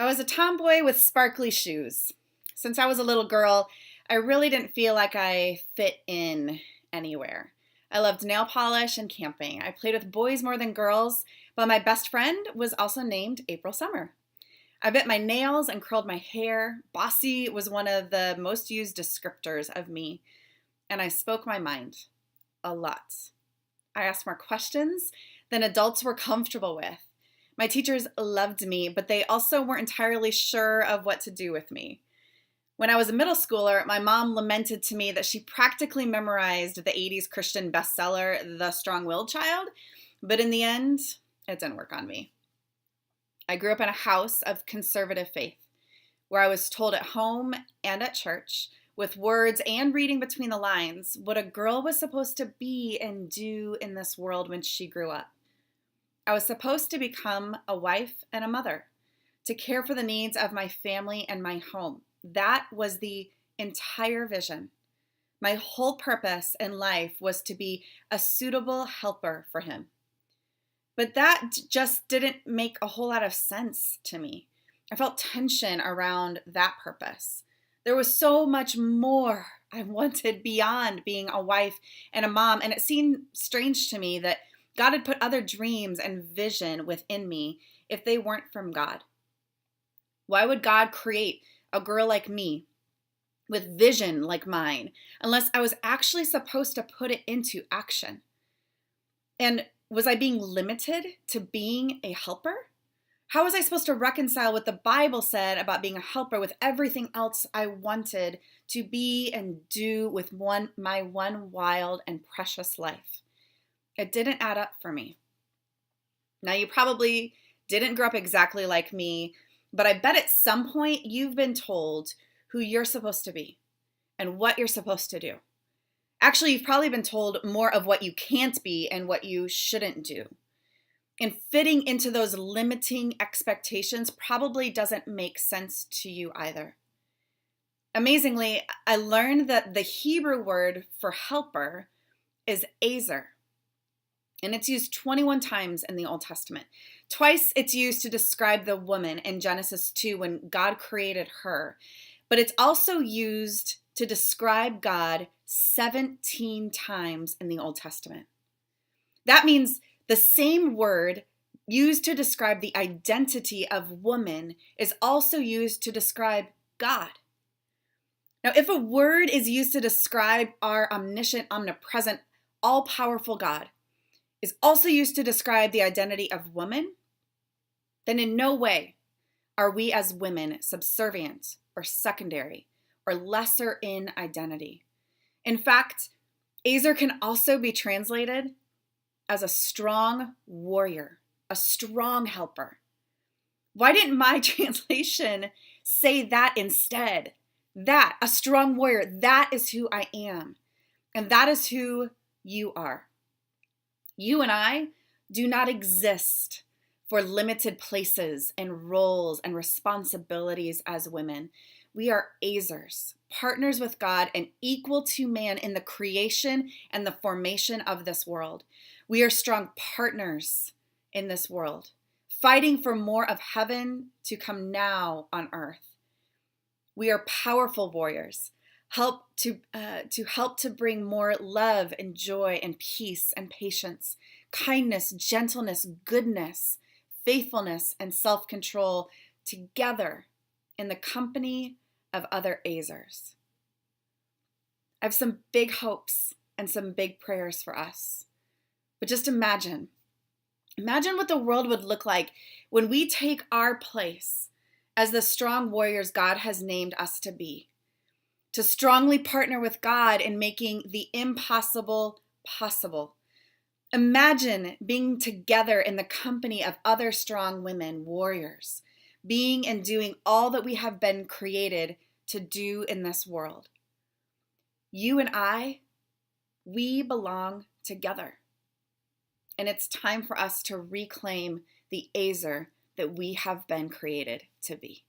I was a tomboy with sparkly shoes. Since I was a little girl, I really didn't feel like I fit in anywhere. I loved nail polish and camping. I played with boys more than girls, but my best friend was also named April Summer. I bit my nails and curled my hair. Bossy was one of the most used descriptors of me, and I spoke my mind a lot. I asked more questions than adults were comfortable with. My teachers loved me, but they also weren't entirely sure of what to do with me. When I was a middle schooler, my mom lamented to me that she practically memorized the 80s Christian bestseller, The Strong-Willed Child, but in the end, it didn't work on me. I grew up in a house of conservative faith, where I was told at home and at church, with words and reading between the lines, what a girl was supposed to be and do in this world when she grew up. I was supposed to become a wife and a mother, to care for the needs of my family and my home. That was the entire vision. My whole purpose in life was to be a suitable helper for him. But that just didn't make a whole lot of sense to me. I felt tension around that purpose. There was so much more I wanted beyond being a wife and a mom, and it seemed strange to me that God had put other dreams and vision within me if they weren't from God. Why would God create a girl like me with vision like mine unless I was actually supposed to put it into action? And was I being limited to being a helper? How was I supposed to reconcile what the Bible said about being a helper with everything else I wanted to be and do with my one wild and precious life? It didn't add up for me. Now, you probably didn't grow up exactly like me, but I bet at some point you've been told who you're supposed to be and what you're supposed to do. Actually, you've probably been told more of what you can't be and what you shouldn't do. And fitting into those limiting expectations probably doesn't make sense to you either. Amazingly, I learned that the Hebrew word for helper is Ezer. And it's used 21 times in the Old Testament. Twice it's used to describe the woman in Genesis 2 when God created her. But it's also used to describe God 17 times in the Old Testament. That means the same word used to describe the identity of woman is also used to describe God. Now, if a word is used to describe our omniscient, omnipresent, all-powerful God, is also used to describe the identity of woman, then in no way are we as women subservient or secondary or lesser in identity. In fact, Ezer can also be translated as a strong warrior, a strong helper. Why didn't my translation say that instead? That, a strong warrior, that is who I am. And that is who you are. You and I do not exist for limited places and roles and responsibilities as women. We are Ezers, partners with God and equal to man in the creation and the formation of this world. We are strong partners in this world, fighting for more of heaven to come now on earth. We are powerful warriors, help to bring more love and joy and peace and patience, kindness, gentleness, goodness, faithfulness, and self-control together in the company of other Ezers. I have some big hopes and some big prayers for us. But just imagine what the world would look like when we take our place as the strong warriors God has named us to be, to strongly partner with God in making the impossible possible. Imagine being together in the company of other strong women, warriors, being and doing all that we have been created to do in this world. You and I, we belong together. And it's time for us to reclaim the Ezer that we have been created to be.